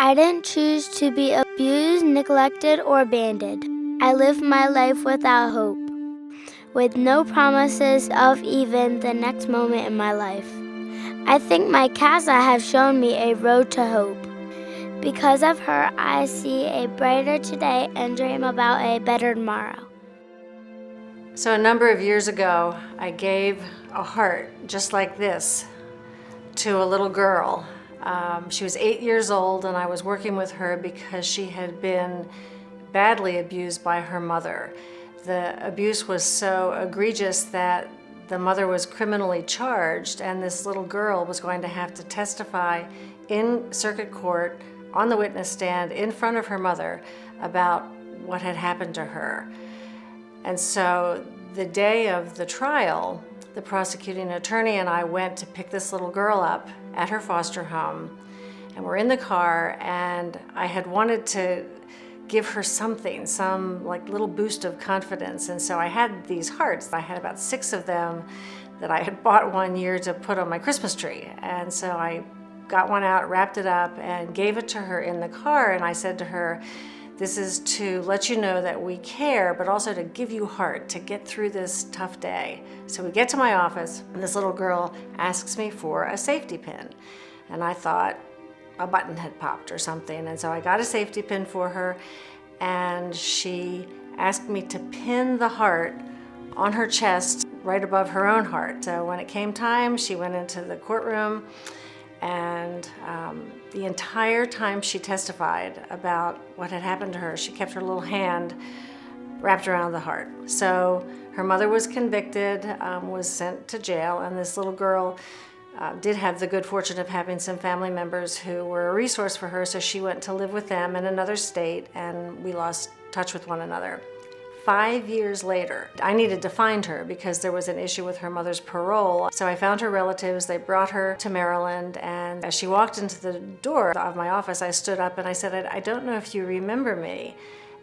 I didn't choose to be abused, neglected, or abandoned. I lived my life without hope, with no promises of even the next moment in my life. I think my casa has shown me a road to hope. Because of her, I see a brighter today and dream about a better tomorrow. So a number of years ago, I gave a heart just like this to a little girl. She was 8 years old, and I was working with her because she had been badly abused by her mother. The abuse was so egregious that the mother was criminally charged, and this little girl was going to have to testify in circuit court on the witness stand in front of her mother about what had happened to her. And so the day of the trial, the prosecuting attorney and I went to pick this little girl up at her foster home, and we're in the car, and I had wanted to give her something, some like little boost of confidence. And so I had these hearts. I had about 6 of them that I had bought one year to put on my Christmas tree. And so I got one out, wrapped it up, and gave it to her in the car. And I said to her, this is to let you know that we care, but also to give you heart to get through this tough day. So we get to my office, and this little girl asks me for a safety pin. And I thought a button had popped or something. And so I got a safety pin for her, and she asked me to pin the heart on her chest right above her own heart. So when it came time, she went into the courtroom, and the entire time she testified about what had happened to her, she kept her little hand wrapped around the heart. So her mother was convicted, was sent to jail, and this little girl did have the good fortune of having some family members who were a resource for her, so she went to live with them in another state, and we lost touch with one another. 5 years later, I needed to find her because there was an issue with her mother's parole. So I found her relatives, they brought her to Maryland, and as she walked into the door of my office, I stood up and I said, I don't know if you remember me.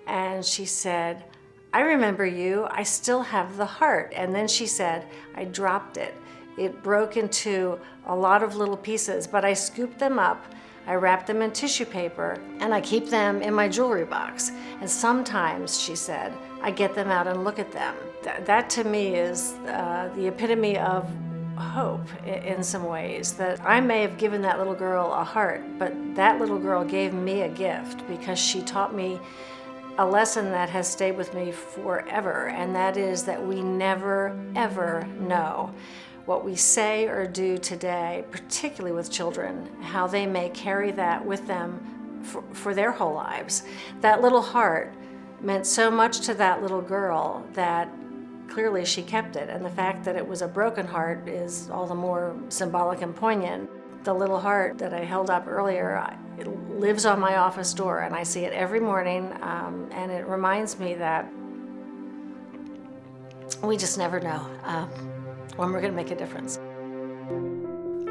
And she said, I remember you, I still have the heart. And then she said, I dropped it. It broke into a lot of little pieces, but I scooped them up, I wrapped them in tissue paper, and I keep them in my jewelry box. And sometimes, she said, I get them out and look at them. That to me is the epitome of hope in some ways, that I may have given that little girl a heart, but that little girl gave me a gift because she taught me a lesson that has stayed with me forever, and that is that we never, ever know what we say or do today, particularly with children, how they may carry that with them for their whole lives. That little heart meant so much to that little girl that clearly she kept it, and the fact that it was a broken heart is all the more symbolic and poignant. The little heart that I held up earlier, it lives on my office door, and I see it every morning, and it reminds me that we just never know when we're going to make a difference.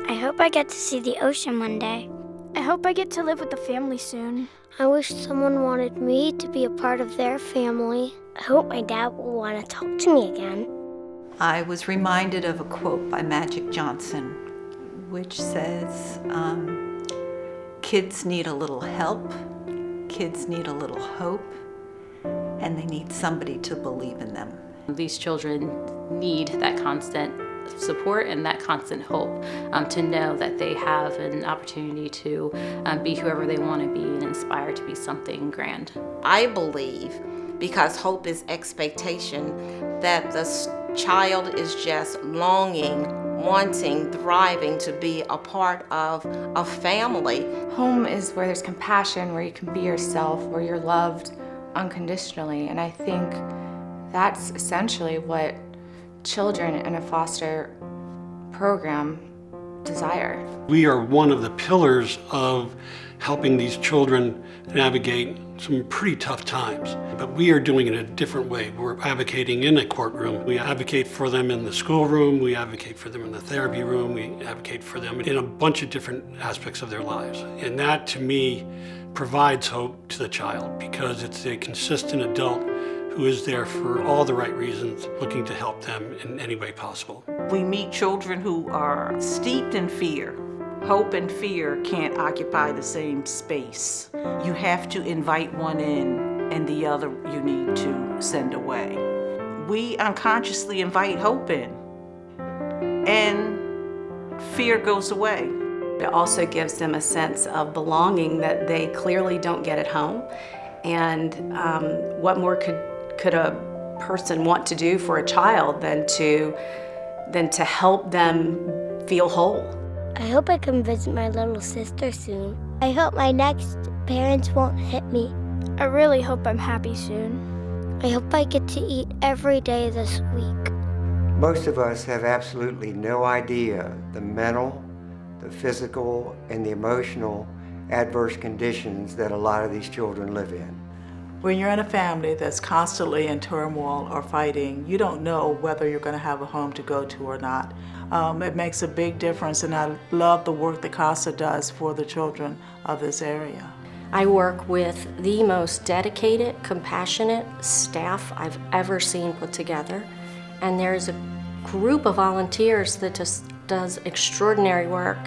I hope I get to see the ocean one day. I hope I get to live with the family soon. I wish someone wanted me to be a part of their family. I hope my dad will want to talk to me again. I was reminded of a quote by Magic Johnson, which says, kids need a little help, kids need a little hope, and they need somebody to believe in them. These children need that constant support and that constant hope to know that they have an opportunity to be whoever they want to be and inspire to be something grand. I believe, because hope is expectation, that the child is just longing, wanting, thriving to be a part of a family. Home is where there's compassion, where you can be yourself, where you're loved unconditionally, and I think that's essentially what children in a foster program desire. We are one of the pillars of helping these children navigate some pretty tough times, but we are doing it a different way. We're advocating in a courtroom. We advocate for them in the schoolroom. We advocate for them in the therapy room. We advocate for them in a bunch of different aspects of their lives. And that, to me, provides hope to the child because it's a consistent adult who is there for all the right reasons, looking to help them in any way possible. We meet children who are steeped in fear, Hope and fear can't occupy the same space. You have to invite one in, and the other you need to send away. We unconsciously invite hope in, and fear goes away. It also gives them a sense of belonging that they clearly don't get at home. And what more could a person want to do for a child than to help them feel whole? I hope I can visit my little sister soon. I hope my next parents won't hit me. I really hope I'm happy soon. I hope I get to eat every day this week. Most of us have absolutely no idea the mental, the physical, and the emotional adverse conditions that a lot of these children live in. When you're in a family that's constantly in turmoil or fighting, you don't know whether you're going to have a home to go to or not. It makes a big difference, and I love the work that CASA does for the children of this area. I work with the most dedicated, compassionate staff I've ever seen put together, and there's a group of volunteers that just does extraordinary work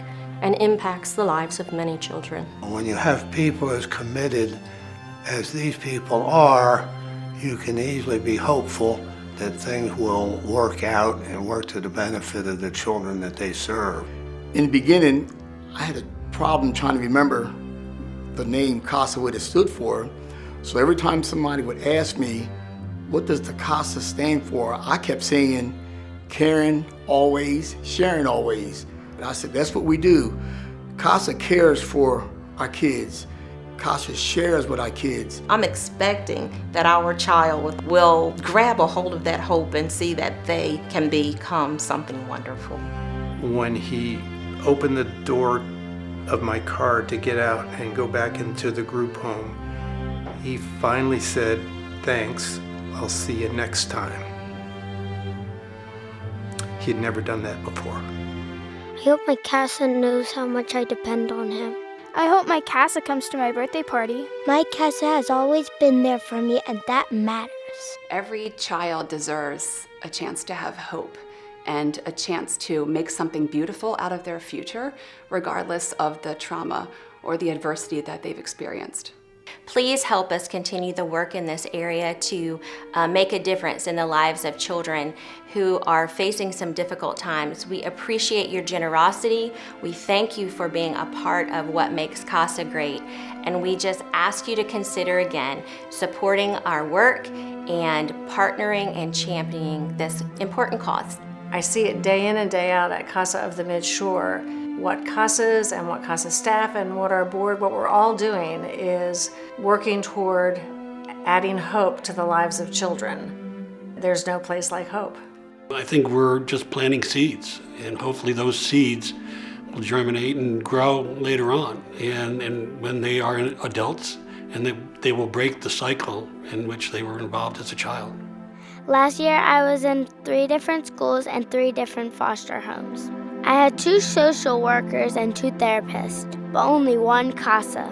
and impacts the lives of many children. When you have people as committed as these people are, you can easily be hopeful that things will work out and work to the benefit of the children that they serve. In the beginning, I had a problem trying to remember the name CASA, what it stood for. So every time somebody would ask me, what does the CASA stand for? I kept saying, caring always, sharing always. And I said, that's what we do. CASA cares for our kids. CASA shares with our kids. I'm expecting that our child will grab a hold of that hope and see that they can become something wonderful. When he opened the door of my car to get out and go back into the group home, he finally said, "Thanks, I'll see you next time." He had never done that before. I hope my CASA knows how much I depend on him. I hope my CASA comes to my birthday party. My CASA has always been there for me, and that matters. Every child deserves a chance to have hope and a chance to make something beautiful out of their future, regardless of the trauma or the adversity that they've experienced. Please help us continue the work in this area to make a difference in the lives of children who are facing some difficult times. We appreciate your generosity. We thank you for being a part of what makes CASA great. And we just ask you to consider again supporting our work and partnering and championing this important cause. I see it day in and day out at CASA of the Mid-Shore. What CASA's and what CASA staff and what our board, what we're all doing is working toward adding hope to the lives of children. There's no place like hope. I think we're just planting seeds, and hopefully those seeds will germinate and grow later on. And when they are adults, and they will break the cycle in which they were involved as a child. Last year, I was in 3 different schools and 3 different foster homes. I had 2 social workers and 2 therapists, but only 1 CASA.